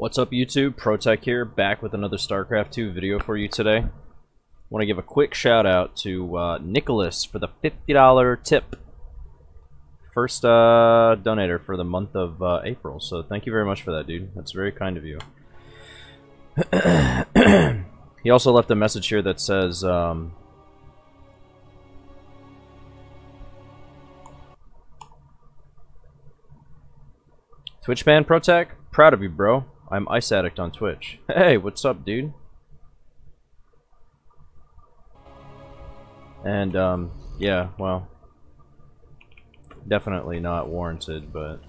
What's up YouTube? ProTech here, back with another Starcraft 2 video for you today. Want to give a quick shout out to Nicholas for the $50 tip. First donator for the month of April, so thank you very much for that, dude. That's very kind of you. He also left a message here that says, Twitch ban ProTech? Proud of you, bro. I'm Ice Addict on Twitch. Hey, what's up, dude? And, yeah, well, definitely not warranted, but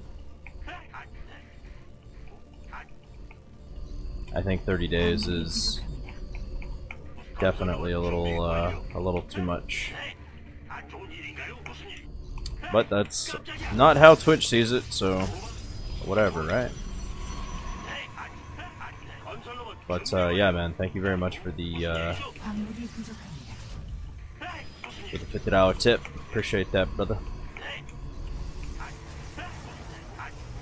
I think 30 days is definitely a little too much. But that's not how Twitch sees it, so whatever, right? But yeah, man, thank you very much for the $50 tip. Appreciate that, brother.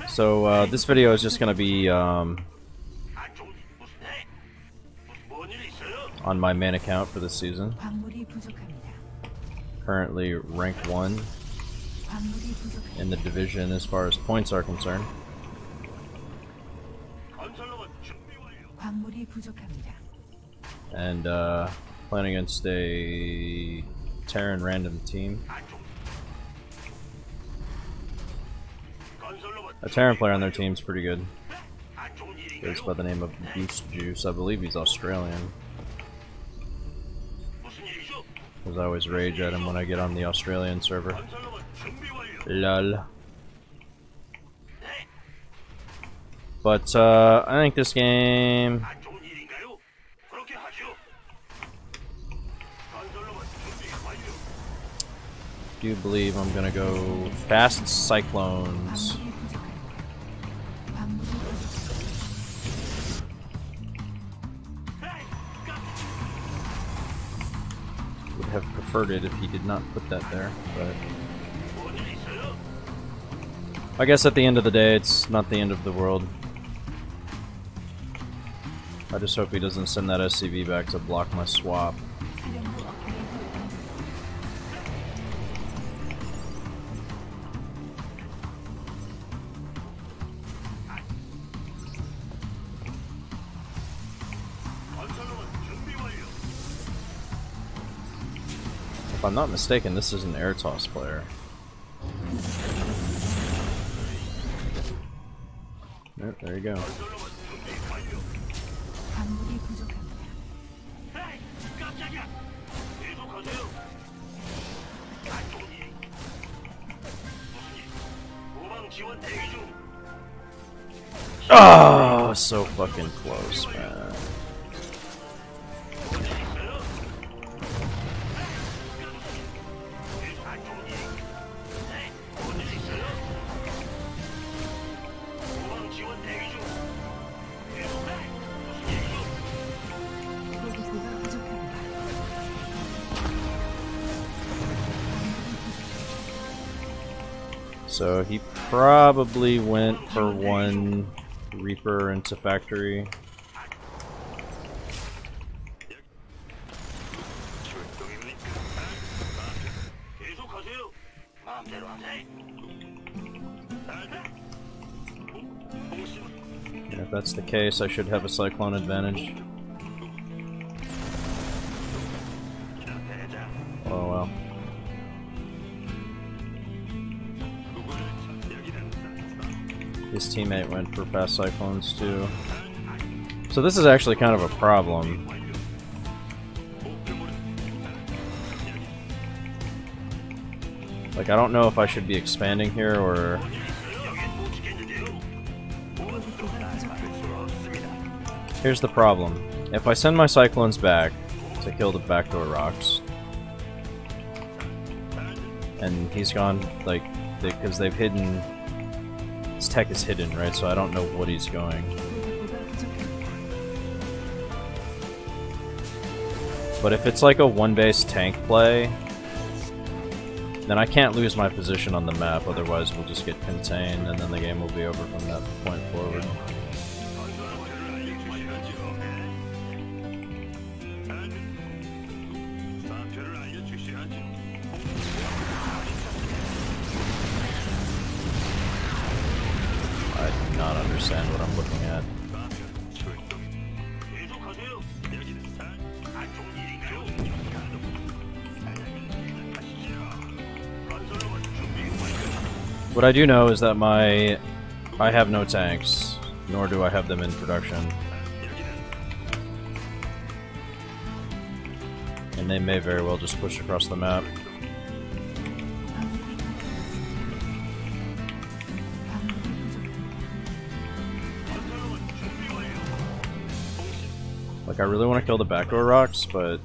So this video is just gonna be on my main account for this season. Currently rank 1 in the division as far as points are concerned. And playing against a Terran random team. A Terran player on their team's pretty good. Goes by the name of Goose Juice. I believe he's Australian. Because I always rage at him when I get on the Australian server. Lol. But I think this game, I do believe I'm gonna go fast cyclones. Would have preferred it if he did not put that there, but I guess at the end of the day, it's not the end of the world. I just hope he doesn't send that SCV back to block my swap. If I'm not mistaken, this is an air toss player. Yep, there you go. Oh, so fucking close, man. So he probably went for one Reaper into factory. And if that's the case, I should have a cyclone advantage. Oh well. His teammate went for fast cyclones too. So this is actually kind of a problem. Like, I don't know if I should be expanding here or... Here's the problem. If I send my cyclones back to kill the backdoor rocks, and he's gone, like, because they've hidden... His tech is hidden, right? So I don't know what he's going. But if it's like a one-base tank play, then I can't lose my position on the map, otherwise we'll just get contained and then the game will be over from that point forward. not understand what I'm looking at. What I do know is that I have no tanks, nor do I have them in production. And they may very well just push across the map. Like, I really want to kill the backdoor rocks, but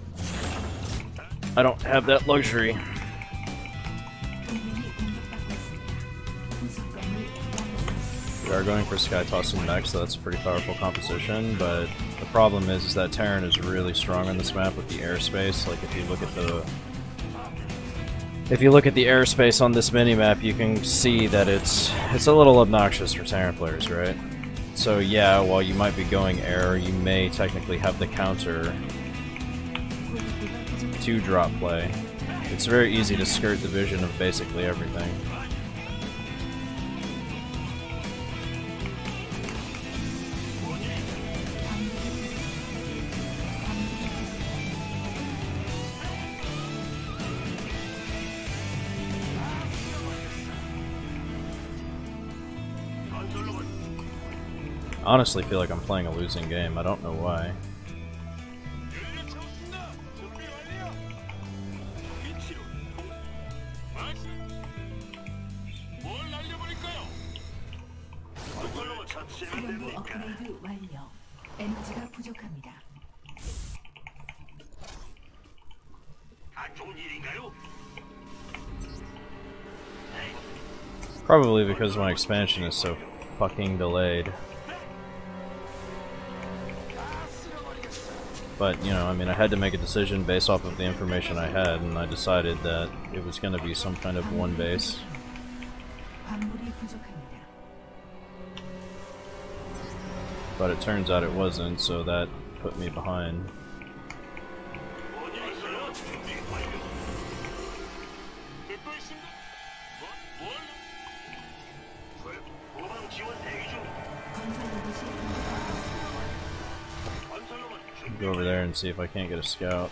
I don't have that luxury. We are going for Sky Tossing next, so that's a pretty powerful composition, but the problem is that Terran is really strong on this map with the airspace. Like, if you look at the airspace on this minimap, you can see that it's a little obnoxious for Terran players, right? So yeah, while you might be going air, you may technically have the counter to drop play. It's very easy to skirt the vision of basically everything. I honestly feel like I'm playing a losing game. I don't know why. Probably because my expansion is so fucking delayed. But, you know, I mean, I had to make a decision based off of the information I had, and I decided that it was going to be some kind of one base. But it turns out it wasn't, so that put me behind. Go over there and see if I can't get a scout.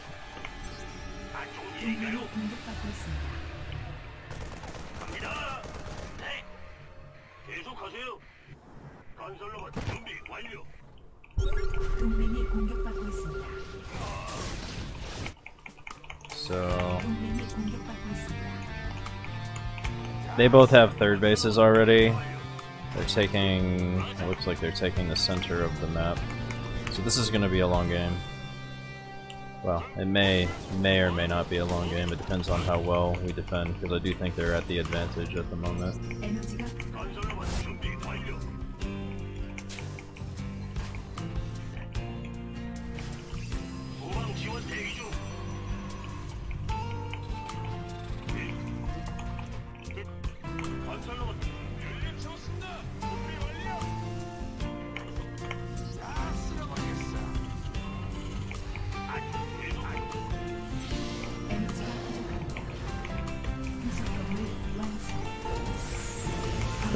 So they both have third bases already. They're taking, it looks like they're taking the center of the map. So this is going to be a long game. Well, it may or may not be a long game. It depends on how well we defend, because I do think they're at the advantage at the moment.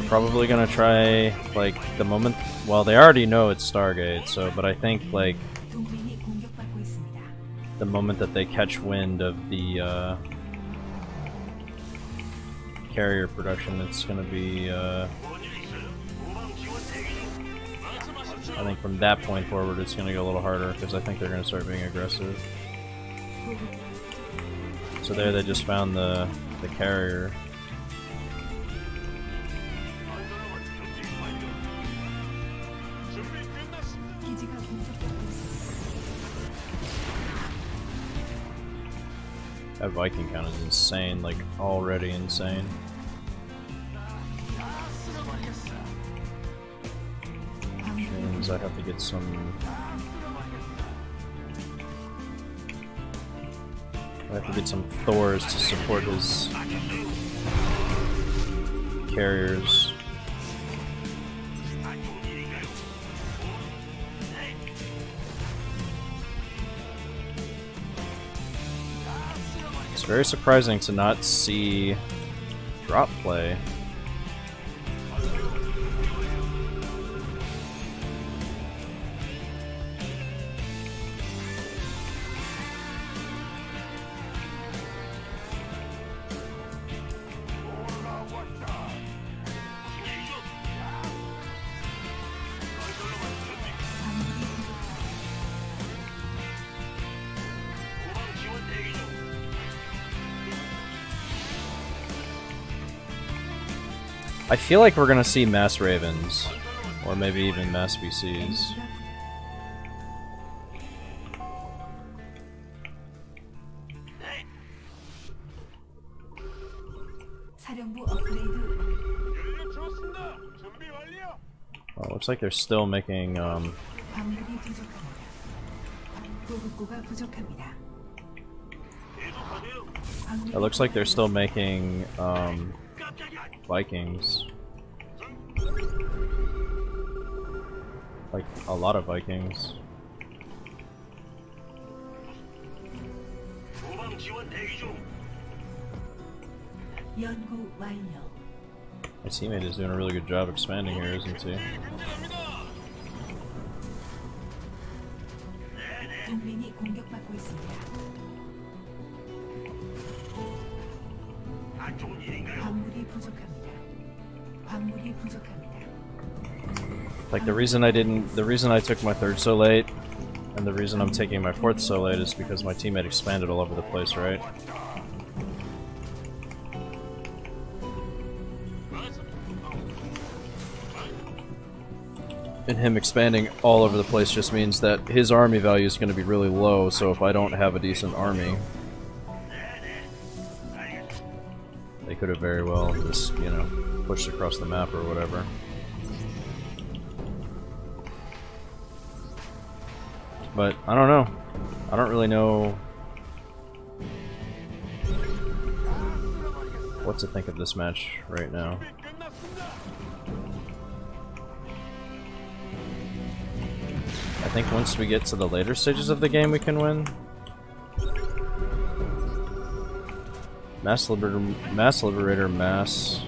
Probably gonna try, like, the moment, well, they already know it's Stargate, so, but I think, like, the moment that they catch wind of the, carrier production, it's gonna be, I think from that point forward it's gonna go a little harder, because I think they're gonna start being aggressive. So there they just found the carrier. That Viking count is insane, like, already insane. Which means I have to get some... I have to get some Thors to support his carriers. It's very surprising to not see drop play. I feel like we're gonna see mass ravens, or maybe even mass VCs. Oh, looks like they're still making it looks like they're still making Vikings. Like a lot of Vikings. My teammate is doing a really good job expanding here, isn't he? Like the reason I took my third so late, and the reason I'm taking my fourth so late is because my teammate expanded all over the place, right? And him expanding all over the place just means that his army value is going to be really low, so if I don't have a decent army, they could have very well just, you know, pushed across the map or whatever. But, I don't know. I don't really know what to think of this match right now. I think once we get to the later stages of the game we can win. Mass Liberator, Mass.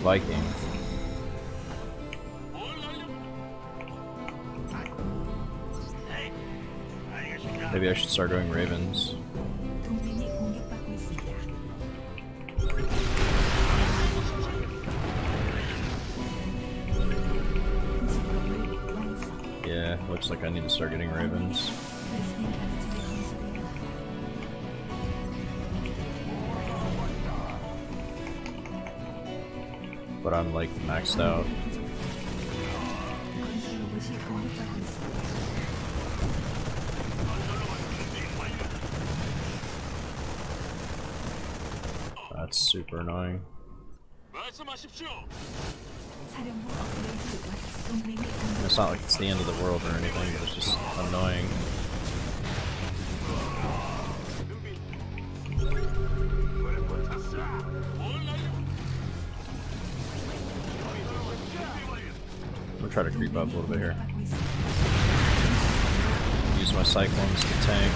Viking. Maybe I should start doing Ravens. Yeah, looks like I need to start getting Ravens. But I'm like maxed out. That's super annoying. It's not like it's the end of the world or anything, but it's just annoying. I'm gonna try to creep up a little bit here. Use my cyclones to tank.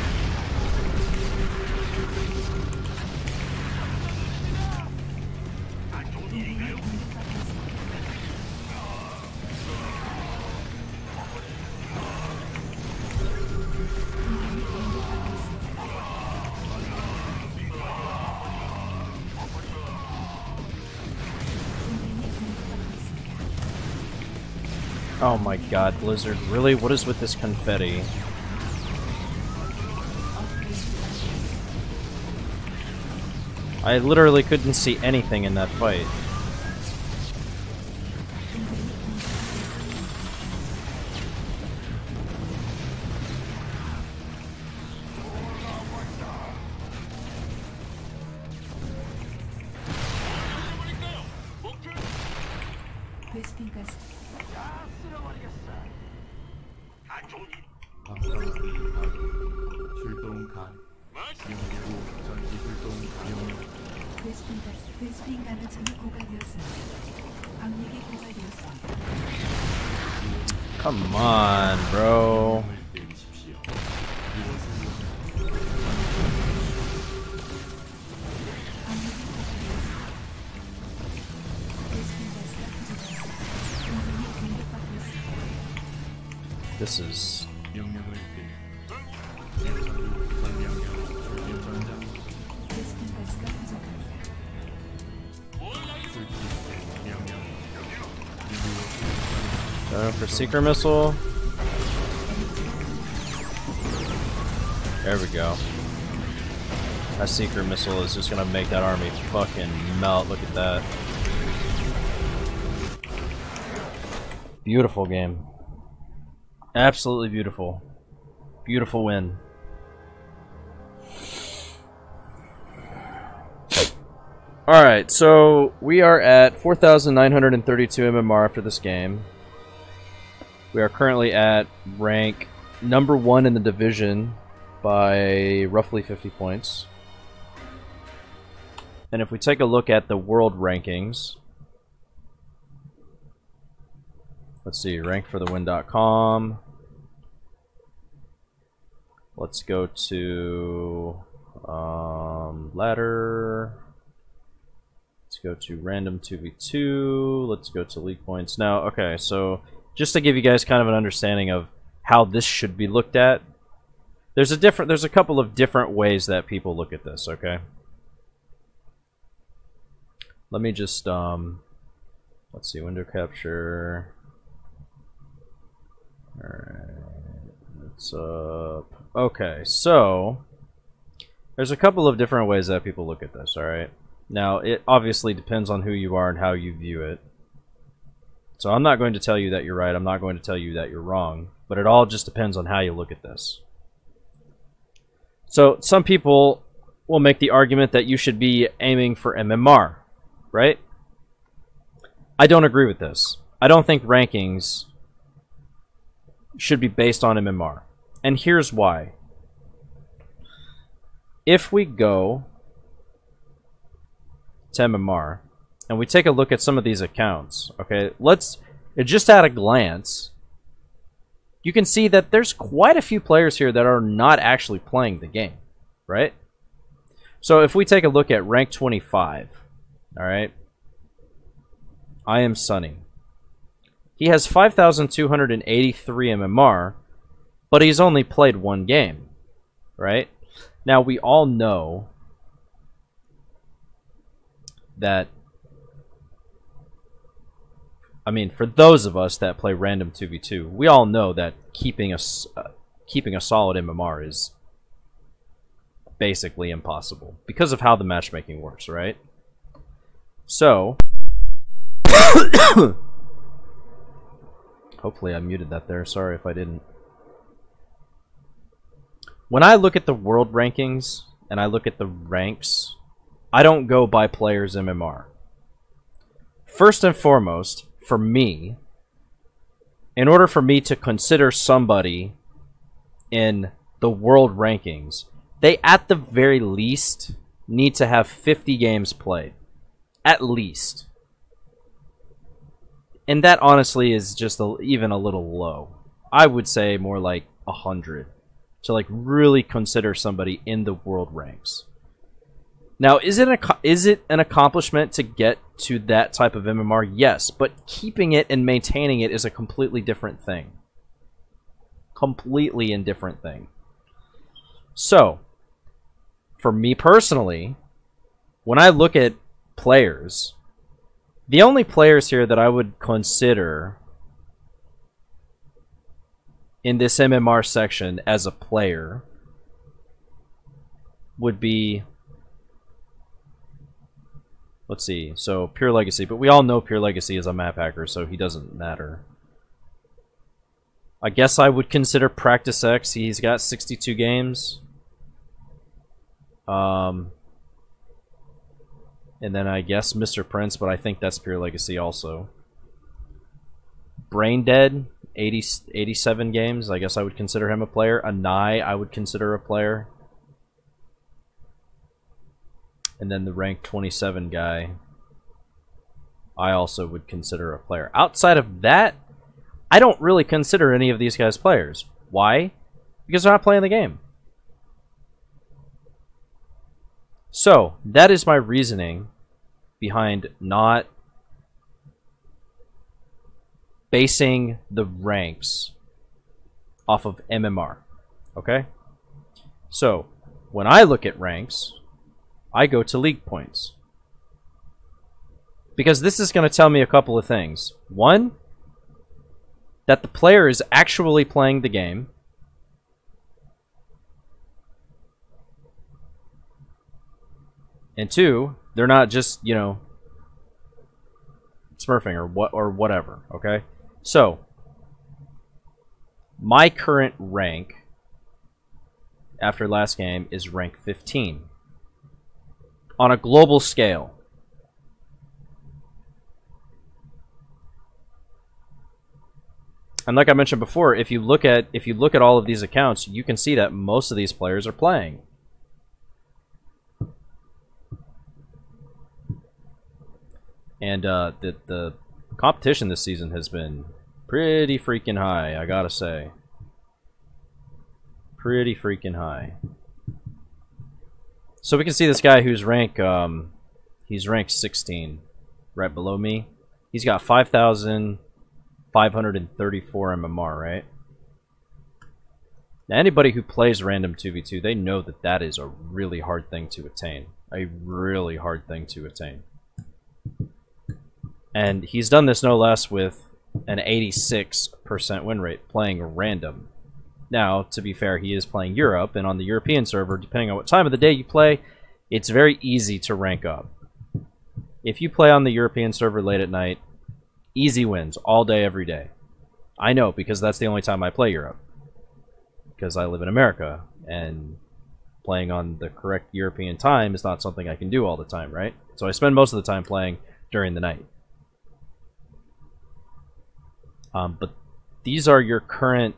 Oh my god, Blizzard, really? What is with this confetti? I literally couldn't see anything in that fight. Come on, bro. This is... for Seeker Missile. There we go. That secret missile is just gonna make that army fucking melt. Look at that. Beautiful game. Absolutely beautiful. Beautiful win. Alright, so we are at 4,932 MMR after this game. We are currently at rank number 1 in the division by roughly 50 points. And if we take a look at the world rankings, let's see, rank for the win.com. Let's go to ladder. Let's go to random 2v2. Let's go to league points. Now, okay, so just to give you guys kind of an understanding of how this should be looked at, there's a couple of different ways that people look at this, okay? Let me just let's see, window capture. Alright, what's up? Okay, so there's a couple of different ways that people look at this, alright? Now, it obviously depends on who you are and how you view it. So I'm not going to tell you that you're right, I'm not going to tell you that you're wrong, but it all just depends on how you look at this. So some people will make the argument that you should be aiming for MMR, right? I don't agree with this. I don't think rankings should be based on MMR. And here's why. If we go to MMR and we take a look at some of these accounts, okay, just at a glance, you can see that there's quite a few players here that are not actually playing the game, right? So if we take a look at rank 25, alright, I am Sunny. He has 5,283 MMR, but he's only played one game, right? Now, we all know that, I mean, for those of us that play random 2v2, we all know that keeping a solid MMR is basically impossible because of how the matchmaking works, right? So, hopefully I muted that there. Sorry if I didn't. When I look at the world rankings and I look at the ranks, I don't go by players' MMR. First and foremost, for me, in order for me to consider somebody in the world rankings, they at the very least need to have 50 games played. At least. And that honestly is just even a little low. I would say more like 100 to like really consider somebody in the world ranks. Now, is it an accomplishment to get to that type of MMR? Yes, but keeping it and maintaining it is a completely different thing. Completely indifferent thing. So, for me personally, when I look at players, the only players here that I would consider in this MMR section as a player would be, let's see, so Pure Legacy, but we all know Pure Legacy is a map hacker, so he doesn't matter. I guess I would consider Practice X. He's got 62 games. And then I guess Mr. Prince, but I think that's Pure Legacy also. Brain Dead, 87 games. I guess I would consider him a player. Anai, I would consider a player. And then the rank 27 guy, I also would consider a player. Outside of that, I don't really consider any of these guys players. Why? Because they're not playing the game. So, that is my reasoning behind not basing the ranks off of MMR. Okay? So, when I look at ranks, I go to league points. Because this is going to tell me a couple of things. One, that the player is actually playing the game. And two, they're not just, you know, smurfing or whatever, okay? So, my current rank after last game is rank 15 on a global scale. And like I mentioned before, if you look at all of these accounts, you can see that most of these players are playing. And the competition this season has been pretty freaking high, I gotta say. Pretty freaking high. So we can see this guy who's he's ranked 16, right below me. He's got 5,534 MMR, right? Now, anybody who plays random 2v2, they know that that is a really hard thing to attain. A really hard thing to attain. And he's done this no less with an 86% win rate playing random. Now, to be fair, he is playing Europe, and on the European server, depending on what time of the day you play, it's very easy to rank up. If you play on the European server late at night, easy wins all day, every day. I know, because that's the only time I play Europe. Because I live in America, and playing on the correct European time is not something I can do all the time, right? So I spend most of the time playing during the night. But these are your current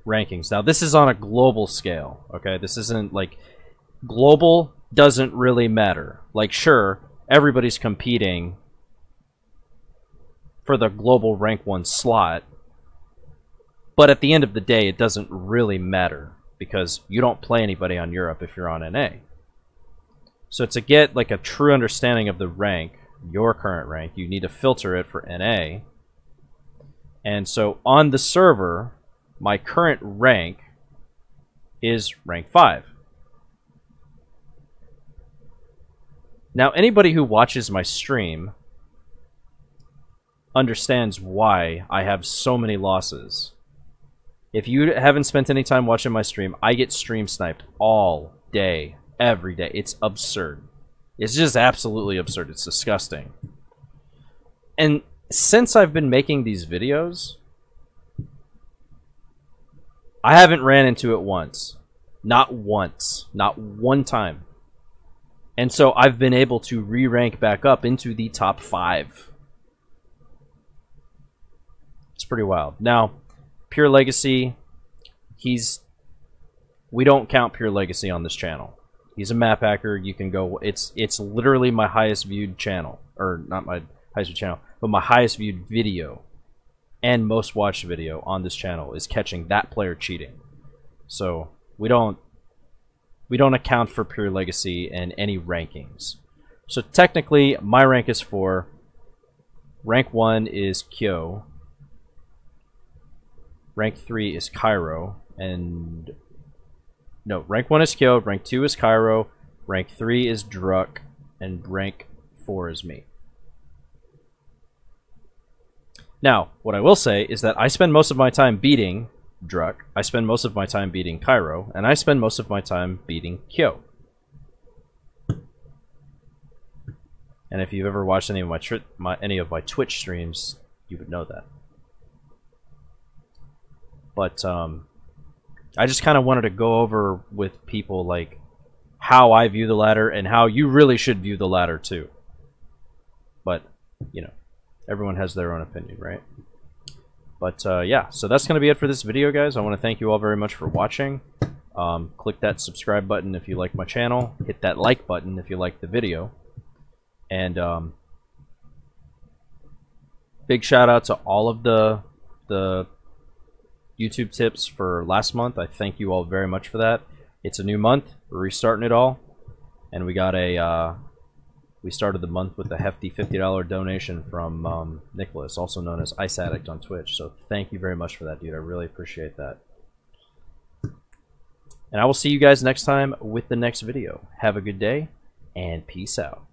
rankings. Now, this is on a global scale, okay? This isn't like... Global doesn't really matter. Like, sure, everybody's competing for the global rank 1 slot, but at the end of the day, it doesn't really matter, because you don't play anybody on Europe if you're on NA. So to get like a true understanding of the rank, your current rank, you need to filter it for NA. And so on the server, my current rank is rank 5. Now, anybody who watches my stream understands why I have so many losses. If you haven't spent any time watching my stream, I get stream sniped all day, every day. It's absurd. It's just absolutely absurd. It's disgusting. And since I've been making these videos, I haven't ran into it once. Not once. Not one time. And so I've been able to re-rank back up into the top 5. It's pretty wild. Now, Pure Legacy, we don't count Pure Legacy on this channel. He's a map hacker. You can go, it's literally my highest viewed channel. Or not my highest viewed channel, but my highest viewed video and most watched video on this channel is catching that player cheating. So we don't account for Pure Legacy in any rankings. So technically, my rank is 4. Rank 1 is Kyo. Rank 3 is Cairo. And... no, rank 1 is Kyo, rank 2 is Cairo, rank 3 is Druk, and rank 4 is me. Now, what I will say is that I spend most of my time beating Druk, I spend most of my time beating Cairo, and I spend most of my time beating Kyo. And if you've ever watched any of my Twitch streams, you would know that. But I just kind of wanted to go over with people like how I view the ladder and how you really should view the ladder too. But, you know, everyone has their own opinion, right? But yeah, so that's going to be it for this video, guys. I want to thank you all very much for watching. Click that subscribe button if you like my channel. Hit that like button if you like the video. And big shout out to all of the YouTube tips for last month. I thank you all very much for that. It's a new month. We're restarting it all. And we got a... we started the month with a hefty $50 donation from Nicholas, also known as Ice Addict on Twitch. So thank you very much for that, dude. I really appreciate that. And I will see you guys next time with the next video. Have a good day, and peace out.